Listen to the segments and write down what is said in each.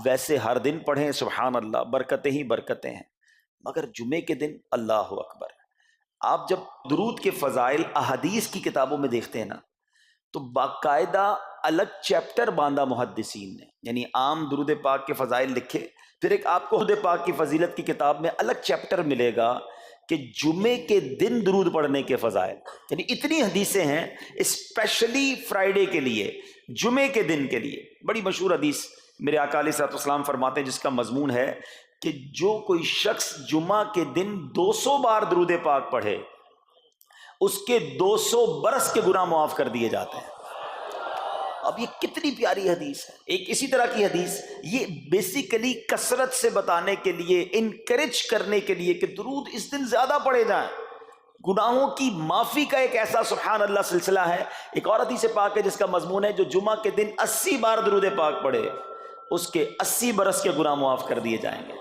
ویسے ہر دن پڑھیں سبحان اللہ، برکتیں ہی برکتیں ہیں، مگر جمعے کے دن اللہ اکبر۔ آپ جب درود کے فضائل احادیث کی کتابوں میں دیکھتے ہیں نا، تو باقاعدہ الگ چیپٹر باندھا محدثین نے، یعنی عام درود پاک کے فضائل لکھے، پھر ایک آپ کو درود پاک کی فضیلت کی کتاب میں الگ چیپٹر ملے گا کہ جمعے کے دن درود پڑھنے کے فضائل، یعنی اتنی حدیثیں ہیں اسپیشلی فرائیڈے کے لیے، جمعے کے دن کے لیے۔ بڑی مشہور حدیث میرے آقا علیہ الصلوۃ والسلام فرماتے ہیں، جس کا مضمون ہے کہ جو کوئی شخص جمعہ کے دن 200 بار درود پاک پڑھے، اس کے 200 برس کے گناہ معاف کر دیے جاتے ہیں۔ اب یہ کتنی پیاری حدیث ہے۔ ایک اسی طرح کی حدیث، یہ بیسیکلی کثرت سے بتانے کے لیے، انکریج کرنے کے لیے کہ درود اس دن زیادہ پڑھے جائیں، گناہوں کی معافی کا ایک ایسا سبحان اللہ سلسلہ ہے۔ ایک اور حدیث پاک ہے جس کا مضمون ہے جو جمعہ کے دن 80 بار درود پاک پڑھے، اس کے 80 برس کے گناہ معاف کر دیے جائیں گے۔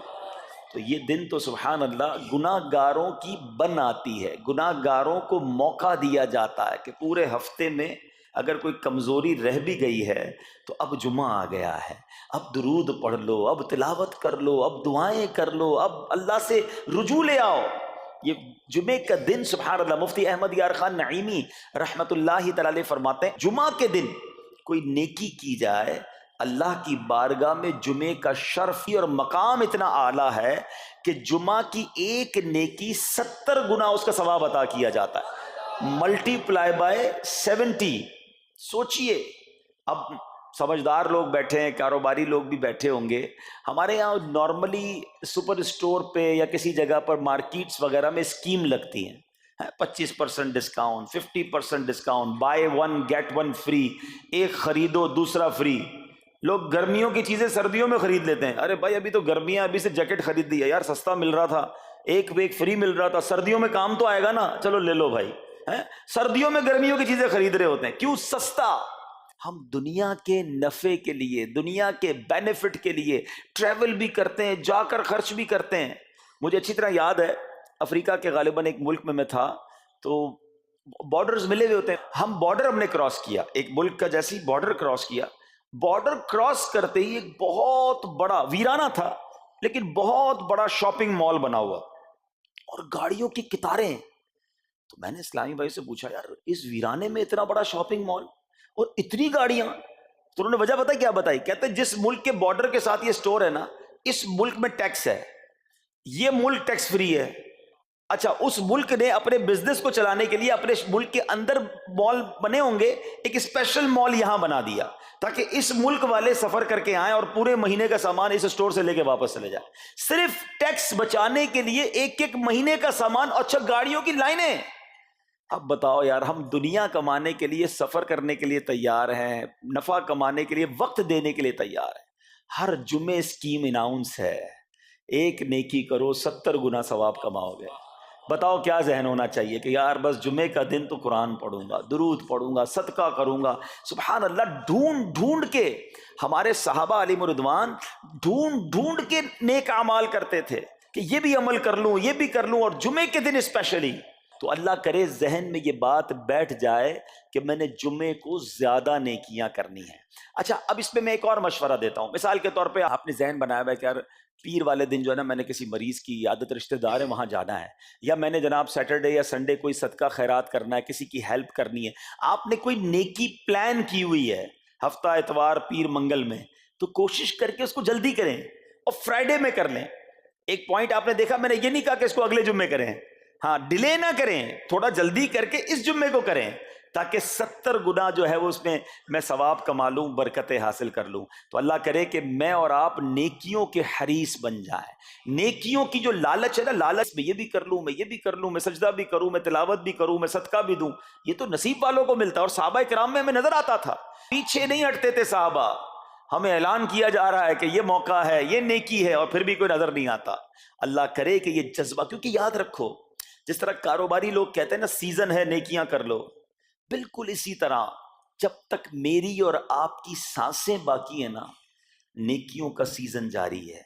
تو یہ دن تو سبحان اللہ گناہ گاروں کی بن آتی ہے، گناہ گاروں کو موقع دیا جاتا ہے کہ پورے ہفتے میں اگر کوئی کمزوری رہ بھی گئی ہے تو اب جمعہ آ گیا ہے، اب درود پڑھ لو، اب تلاوت کر لو، اب دعائیں کر لو، اب اللہ سے رجوع لے آؤ۔ یہ جمعے کا دن سبحان اللہ، مفتی احمد یار خان نعیمی رحمت اللہ تعالی علیہ فرماتے ہیں جمعہ کے دن کوئی نیکی کی جائے، اللہ کی بارگاہ میں جمعے کا شرف اور مقام اتنا اعلیٰ ہے کہ جمعہ کی ایک نیکی 70 گنا اس کا ثواب عطا کیا جاتا ہے، ملٹی پلائی بائی 70۔ سوچئے، اب سمجھدار لوگ بیٹھے ہیں، کاروباری لوگ بھی بیٹھے ہوں گے، ہمارے یہاں نارملی سپر اسٹور پہ یا کسی جگہ پر مارکیٹس وغیرہ میں اسکیم لگتی ہیں، 25% discount, 50% discount, buy one get one free, ایک خریدو دوسرا فری۔ لوگ گرمیوں کی چیزیں سردیوں میں خرید لیتے ہیں، ارے بھائی ابھی تو گرمیاں، ابھی سے جیکٹ خرید لی ہے یار، سستا مل رہا تھا، ایک پہ ایک فری مل رہا تھا، سردیوں میں کام تو آئے گا نا، چلو لے لو بھائی۔ سردیوں میں گرمیوں کی چیزیں خرید رہے ہوتے ہیں، کیوں؟ سستا۔ ہم دنیا کے نفع کے لیے، دنیا کے بینیفٹ کے لیے ٹریول بھی کرتے ہیں، جا کر خرچ بھی کرتے ہیں۔ مجھے اچھی طرح یاد ہے، افریقہ کے غالباً ایک ملک میں تھا، تو بارڈرز ملے ہوئے ہوتے ہیں، ہم بارڈر ہم نے کراس کیا، ایک ملک کا جیسی بارڈر کراس کیا، بارڈر کراس کرتے ہی ایک بہت بڑا ویرانہ تھا لیکن بہت بڑا شاپنگ مال بنا ہوا اور گاڑیوں کی قطاریں۔ تو میں نے اسلامی بھائی سے پوچھا، یار اس ویرانے میں اتنا بڑا شاپنگ مال اور اتنی گاڑیاں؟ تو انہوں نے وجہ پتہ کیا بتائی؟ کہتے ہیں جس ملک کے بارڈر کے ساتھ یہ سٹور ہے نا، اس ملک میں ٹیکس ہے، یہ ملک ٹیکس فری ہے۔ اچھا، اس ملک نے اپنے بزنس کو چلانے کے لیے اپنے ملک کے اندر مال بنے ہوں گے، ایک اسپیشل مال یہاں بنا دیا تاکہ اس ملک والے سفر کر کے آئیں اور پورے مہینے کا سامان اس سٹور سے لے کے واپس چلے جائیں، صرف ٹیکس بچانے کے لیے ایک ایک مہینے کا سامان۔ اچھا، گاڑیوں کی لائنیں۔ اب بتاؤ یار، ہم دنیا کمانے کے لیے، سفر کرنے کے لیے تیار ہیں، نفع کمانے کے لیے، وقت دینے کے لیے تیار ہیں۔ ہر جمعے اسکیم اناؤنس ہے، ایک نیکی کرو 70 گنا ثواب کماؤ گے۔ بتاؤ کیا ذہن ہونا چاہیے کہ یار بس جمعے کا دن تو قرآن پڑھوں گا، درود پڑھوں گا، صدقہ کروں گا۔ سبحان اللہ، ڈھونڈ ڈھونڈ کے ہمارے صحابہ علیہم رضوان ڈھونڈ ڈھونڈ کے نیک اعمال کرتے تھے کہ یہ بھی عمل کر لوں، یہ بھی کر لوں، اور جمعے کے دن اسپیشلی۔ تو اللہ کرے ذہن میں یہ بات بیٹھ جائے کہ میں نے جمعے کو زیادہ نیکیاں کرنی ہیں۔ اچھا، اب اس میں ایک اور مشورہ دیتا ہوں۔ مثال کے طور پہ آپ نے ذہن بنایا ہے کہ یار پیر والے دن جو ہے نا، میں نے کسی مریض کی عیادت، رشتہ دار ہے وہاں جانا ہے، یا میں نے جناب سیٹرڈے یا سنڈے کوئی صدقہ خیرات کرنا ہے، کسی کی ہیلپ کرنی ہے۔ آپ نے کوئی نیکی پلان کی ہوئی ہے ہفتہ اتوار پیر منگل میں، تو کوشش کر کے اس کو جلدی کریں اور فرائیڈے میں کر لیں۔ ایک پوائنٹ آپ نے دیکھا، میں نے یہ نہیں کہا کہ اس کو اگلے جمعے کریں، ہاں ڈیلے نہ کریں، تھوڑا جلدی کر کے اس جمعے کو کریں تاکہ 70 گنا جو ہے وہ اس میں ثواب کما لوں، برکتیں حاصل کر لوں۔ تو اللہ کرے کہ میں اور آپ نیکیوں کے حریص بن جائیں۔ نیکیوں کی جو لالچ ہے نا، لالچ میں یہ بھی کر لوں، میں یہ بھی کر لوں، میں سجدہ بھی کروں، میں تلاوت بھی کروں، میں صدقہ بھی دوں، یہ تو نصیب والوں کو ملتا ہے۔ اور صحابہ کرام میں ہمیں نظر آتا تھا، پیچھے نہیں ہٹتے تھے صحابہ، ہمیں اعلان کیا جا رہا ہے کہ یہ موقع ہے، یہ نیکی ہے، اور پھر بھی کوئی نظر نہیں آتا۔ اللہ کرے کہ یہ جذبہ، کیونکہ یاد رکھو جس طرح کاروباری لوگ کہتے ہیں نا سیزن ہے نیکیاں کر لو، بالکل اسی طرح جب تک میری اور آپ کی سانسیں باقی ہیں نا، نیکیوں کا سیزن جاری ہے۔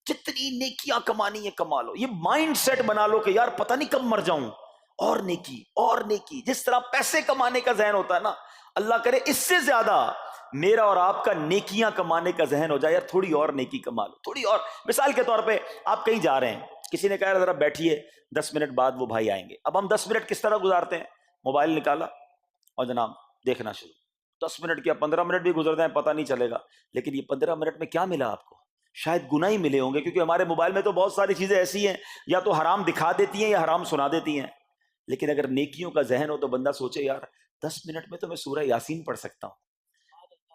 جتنی نیکیاں کمانی ہے کما لو، یہ مائنڈ سیٹ بنا لو کہ یار پتہ نہیں کب مر جاؤں، اور نیکی اور نیکی۔ جس طرح پیسے کمانے کا ذہن ہوتا ہے نا، اللہ کرے اس سے زیادہ میرا اور آپ کا نیکیاں کمانے کا ذہن ہو جائے، یار تھوڑی اور نیکی کما لو، تھوڑی اور. مثال کے طور پہ آپ کہیں جا رہے ہیں، کسی نے کہا ذرا بیٹھیے 10 منٹ بعد وہ بھائی آئیں گے. اب ہم 10 منٹ کس طرح گزارتے ہیں؟ موبائل نکالا اور جناب دیکھنا شروع. 10 منٹ کیا 15 منٹ بھی گزر جائیں پتہ نہیں چلے گا. لیکن یہ 15 منٹ میں کیا ملا آپ کو؟ شاید گناہ ہی ملے ہوں گے، کیونکہ ہمارے موبائل میں تو بہت ساری چیزیں ایسی ہیں یا تو حرام دکھا دیتی ہیں یا حرام سنا دیتی ہیں. لیکن اگر نیکیوں کا ذہن ہو تو بندہ سوچے یار 10 منٹ میں تو میں سورہ یاسین پڑھ سکتا ہوں،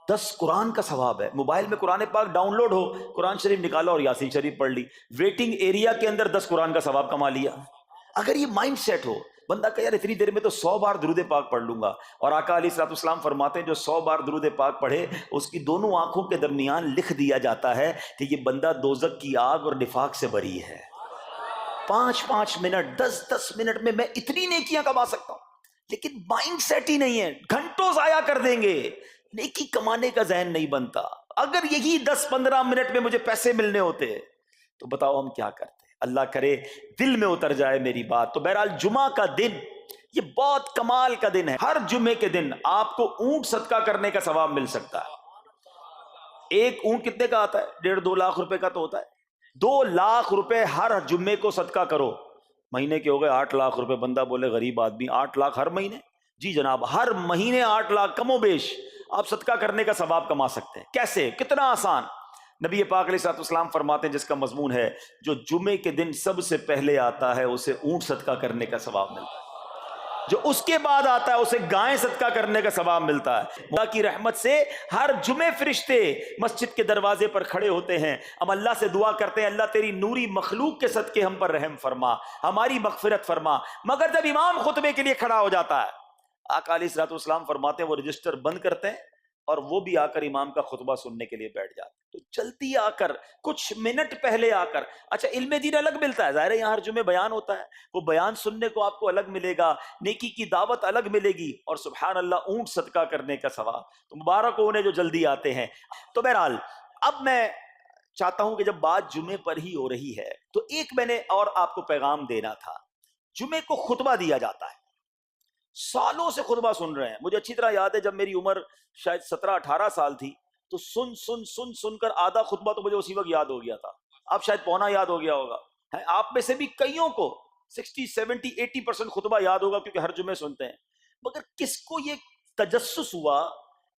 10 قرآن کا ثواب ہے. موبائل میں قرآن پاک ڈاؤن لوڈ ہو، قرآن شریف نکالا اور یاسین شریف پڑھ لی، ویٹنگ ایریا کے اندر 10 قرآن کا ثواب کما لیا. اگر یہ مائنڈ سیٹ ہو بندہ کہ یار اتنی دیر میں تو 100 بار درود پاک پڑھ لوں گا. اور آقا علیہ الصلوۃ والسلام فرماتے ہیں جو 100 بار درود پاک پڑھے اس کی دونوں آنکھوں کے درمیان لکھ دیا جاتا ہے کہ یہ بندہ دوزخ کی آگ اور نفاق سے بری ہے. 5 منٹ 10 منٹ میں اتنی نیکیاں کما سکتا ہوں. لیکن مائنڈ سیٹ ہی نہیں ہے، گھنٹوں ضائع کر دیں گے، نیکی کمانے کا ذہن نہیں بنتا. اگر یہی 10-15 منٹ میں مجھے پیسے ملنے ہوتے تو بتاؤ ہم کیا کرتے. اللہ کرے دل میں اتر جائے میری بات. تو بہرحال جمعہ کا دن یہ بہت کمال کا دن ہے. ہر جمعے کے دن آپ کو اونٹ صدقہ کرنے کا ثواب مل سکتا ہے. ایک اونٹ کتنے کا آتا ہے؟ 1.5-2 لاکھ روپے کا تو ہوتا ہے. 2 لاکھ روپے ہر جمعے کو صدقہ کرو، مہینے کے ہو گئے 8 لاکھ روپے. بندہ بولے غریب آدمی 8 لاکھ ہر مہینے؟ جی جناب، ہر مہینے 8 لاکھ کم و بیش آپ صدقہ کرنے کا ثواب کما سکتے ہیں. کیسے؟ کتنا آسان. نبی پاک علیہ الصلوۃ والسلام فرماتے ہیں جس کا مضمون ہے جو جمعے کے دن سب سے پہلے آتا ہے اسے اونٹ صدقہ کرنے کا ثواب ملتا ہے، جو اس کے بعد آتا ہے اسے گائے صدقہ کرنے کا ثواب ملتا ہے. اللہ کی رحمت سے ہر جمعے فرشتے مسجد کے دروازے پر کھڑے ہوتے ہیں، ہم اللہ سے دعا کرتے ہیں اللہ تیری نوری مخلوق کے صدقے ہم پر رحم فرما، ہماری مغفرت فرما. مگر جب امام خطبے کے لیے کھڑا ہو جاتا ہے، آقا علیہ الصلوۃ والسلام فرماتے ہیں وہ رجسٹر بند کرتے ہیں اور وہ بھی آ کر امام کا خطبہ سننے کے لیے بیٹھ جاتے ہیں. تو جلدی آ کر کچھ منٹ پہلے آ کر، اچھا علم دین الگ ملتا ہے، ظاہر ہے یہاں ہر جمعے بیان ہوتا ہے، وہ بیان سننے کو آپ کو الگ ملے گا، نیکی کی دعوت الگ ملے گی، اور سبحان اللہ اونٹ صدقہ کرنے کا ثواب. تو مبارک ہو انہیں جو جلدی آتے ہیں. تو بہرحال اب میں چاہتا ہوں کہ جب بات جمعے پر ہی ہو رہی ہے تو ایک میں نے اور آپ کو پیغام دینا تھا. جمعے کو خطبہ دیا جاتا ہے، سالوں سے خطبہ سن رہے ہیں. مجھے اچھی طرح یاد ہے جب میری عمر شاید 17-18 سال تھی تو سن کر آدھا خطبہ تو مجھے اسی وقت یاد ہو گیا تھا. اب شاید پونا یاد ہو گیا ہوگا. آپ میں سے بھی کئیوں کو 60-70-80% خطبہ یاد ہوگا کیونکہ ہر جمعے سنتے ہیں. مگر کس کو یہ تجسس ہوا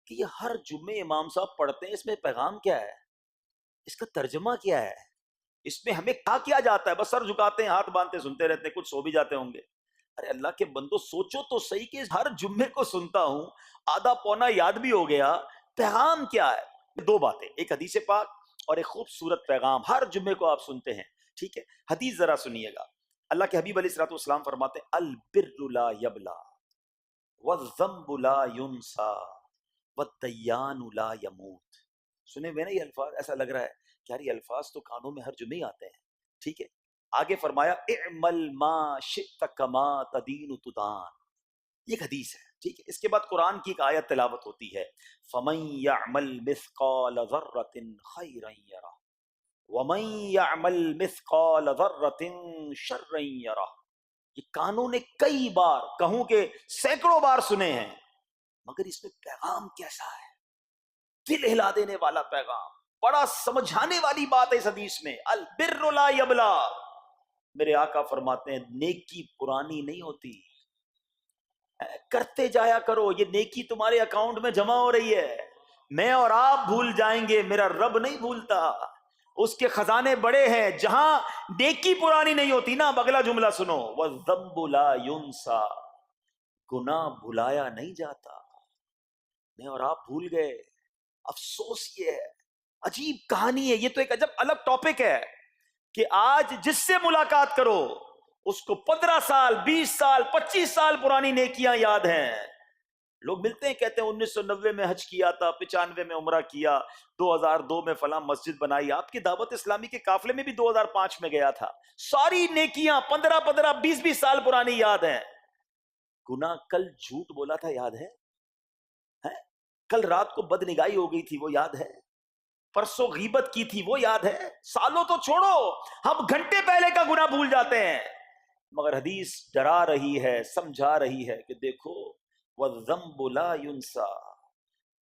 کہ یہ ہر جمعے امام صاحب پڑھتے ہیں، اس میں پیغام کیا ہے، اس کا ترجمہ کیا ہے، اس میں ہمیں کیا جاتا ہے؟ بس سر جھکاتے ہیں، ہاتھ باندھتے سنتے رہتے ہیں، کچھ سو بھی جاتے ہوں گے. ارے اللہ کے بندو سوچو تو صحیح کہ ہر جمعے کو سنتا ہوں، آدھا پونا یاد بھی ہو گیا، پیغام کیا ہے؟ 2 باتیں، ایک حدیث پاک اور ایک خوبصورت پیغام. ہر جمعے کو آپ سنتے ہیں، ٹھیک ہے. حدیث ذرا سنیے گا. اللہ کے حبیب علیہ الصلوۃ والسلام فرماتے ہیں البر لا یبلا والذنب لا ینسا والدیان لا یموت. سنے ہوئے نا یہ الفاظ؟ ایسا لگ رہا ہے کہ یار یہ الفاظ تو کانوں میں ہر جمعے ہی آتے ہیں، ٹھیک ہے. آگے فرمایا اعمل ما شئت کما تدین تدان. یہ ایک حدیث ہے، ٹھیک ہے. اس کے بعد قرآن کی ایک آیت تلاوت ہوتی ہے فَمَن يَعْمَلْ مِثْقَالَ ذَرَّةٍ خَيْرًا يَرَهُ وَمَن يَعْمَلْ مِثْقَالَ ذَرَّةٍ شَرًّا يَرَهُ. یہ کانوں نے کئی بار، کہوں کہ سینکڑوں بار سنے ہیں، مگر اس میں پیغام کیسا ہے؟ دل ہلا دینے والا پیغام، بڑا سمجھانے والی بات ہے اس حدیث میں. البر لا یبلا. میرے آقا فرماتے ہیں نیکی پرانی نہیں ہوتی، کرتے جایا کرو. یہ نیکی تمہارے اکاؤنٹ میں جمع ہو رہی ہے. میں اور آپ بھول جائیں گے، میرا رب نہیں بھولتا. اس کے خزانے بڑے ہیں. جہاں نیکی پرانی نہیں ہوتی نا، اگلا جملہ سنو وَالذَّنبُ لَا يُنسَى. گناہ بھلایا نہیں جاتا. میں اور آپ بھول گئے. افسوس یہ ہے، عجیب کہانی ہے. یہ تو ایک عجب الگ ٹاپک ہے کہ آج جس سے ملاقات کرو اس کو 15 سال 20 سال 25 سال پرانی نیکیاں یاد ہیں. لوگ ملتے ہیں کہتے ہیں 1990 میں حج کیا تھا، 95 میں عمرہ کیا، 2002 میں فلاں مسجد بنائی. آپ کی دعوت اسلامی کے قافلے میں بھی 2005 میں گیا تھا. ساری نیکیاں 15 20 سال پرانی یاد ہیں. گناہ کل جھوٹ بولا تھا یاد ہے؟ کل رات کو بد نگاہی ہو گئی تھی وہ یاد ہے؟ پرسوں غیبت کی تھی وہ یاد ہے؟ سالوں تو چھوڑو، ہم گھنٹے پہلے کا گناہ بھول جاتے ہیں. مگر حدیث ڈرا رہی ہے، سمجھا رہی ہے کہ دیکھو وَالذَّنبُ لَا يُنسَى.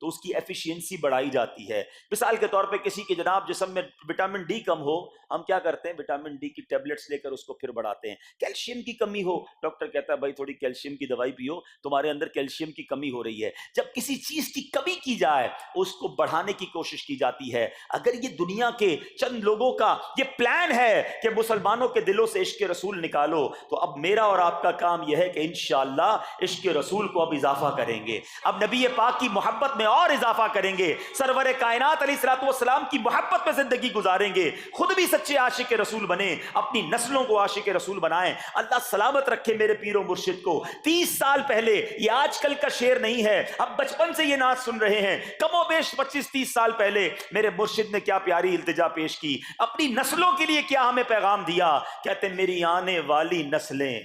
تو اس کی ایفیشینسی بڑھائی جاتی ہے. مثال کے طور پہ کسی کے جناب جسم میں وٹامن ڈی کم ہو, ہم کیا کرتے ہیں, وٹامن ڈی کی ٹیبلٹس لے کر اس کو پھر بڑھاتے ہیں. کیلشیم کی کمی ہو, ڈاکٹر کہتا ہے بھائی تھوڑی کیلشیم کی دوائی پیو, تمہارے اندر کیلشیم کی کمی ہو رہی ہے. جب کسی چیز کی کمی کی جائے اس کو بڑھانے کی کوشش کی جاتی ہے. اگر یہ دنیا کے چند لوگوں کا یہ پلان ہے کہ مسلمانوں کے دلوں سے عشق رسول نکالو, تو اب میرا اور آپ کا کام یہ ہے کہ انشاءاللہ عشق رسول کو اب اضافہ کریں گے, اب نبی پاک کی محبت میں اور اضافہ کریں گے, سرور کائنات علیہ الصلوۃ والسلام کی محبت میں زندگی گزاریں گے, خود بھی سچے عاشق رسول بنیں, اپنی نسلوں کو عاشق رسول بنائیں. اللہ سلامت رکھے میرے پیر و مرشد کو. 30 سال پہلے, یہ آج کل کا شعر نہیں ہے, اب بچپن سے یہ نعت سن رہے ہیں, کم و بیش 25-30 سال پہلے میرے مرشد نے کیا پیاری التجا پیش کی, اپنی نسلوں کے لیے کیا ہمیں پیغام دیا. کہتے میری آنے والی نسلیں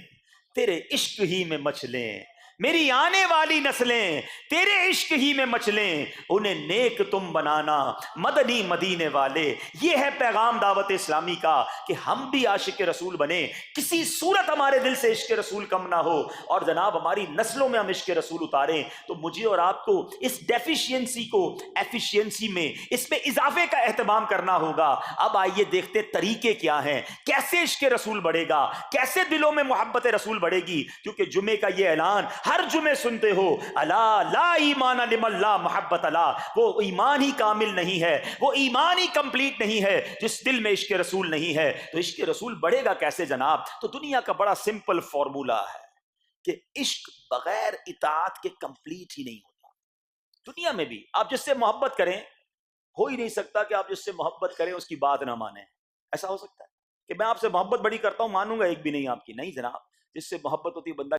تیرے عشق ہی میں مچلیں, میری آنے والی نسلیں تیرے عشق ہی میں مچلیں, انہیں نیک تم بنانا مدنی مدینے والے. یہ ہے پیغام دعوت اسلامی کا کہ ہم بھی عاشق رسول بنیں, کسی صورت ہمارے دل سے عشق رسول کم نہ ہو, اور جناب ہماری نسلوں میں ہم عشق رسول اتاریں. تو مجھے اور آپ کو اس ڈیفیشینسی کو ایفیشینسی میں, اس میں اضافے کا اہتمام کرنا ہوگا. اب آئیے دیکھتے طریقے کیا ہیں, کیسے عشق رسول بڑھے گا, کیسے دلوں میں محبت رسول بڑھے گی. کیونکہ جمعے کا یہ اعلان ہر جمعے سنتے ہو, الا لا ایمان لمن لا محبت لا, وہ ایمان ہی کامل نہیں ہے, وہ ایمان ہی کمپلیٹ نہیں ہے جس دل میں عشق رسول نہیں ہے. تو عشق رسول بڑھے گا کیسے جناب؟ تو دنیا کا بڑا سمپل فارمولا ہے کہ عشق بغیر اطاعت کے کمپلیٹ ہی نہیں ہوتا. دنیا میں بھی آپ جس سے محبت کریں, ہو ہی نہیں سکتا کہ آپ جس سے محبت کریں اس کی بات نہ مانیں. ایسا ہو سکتا ہے کہ میں آپ سے محبت بڑی کرتا ہوں, مانوں گا ایک بھی نہیں آپ کی؟ نہیں جناب, جس سے محبت ہوتی ہے بندہ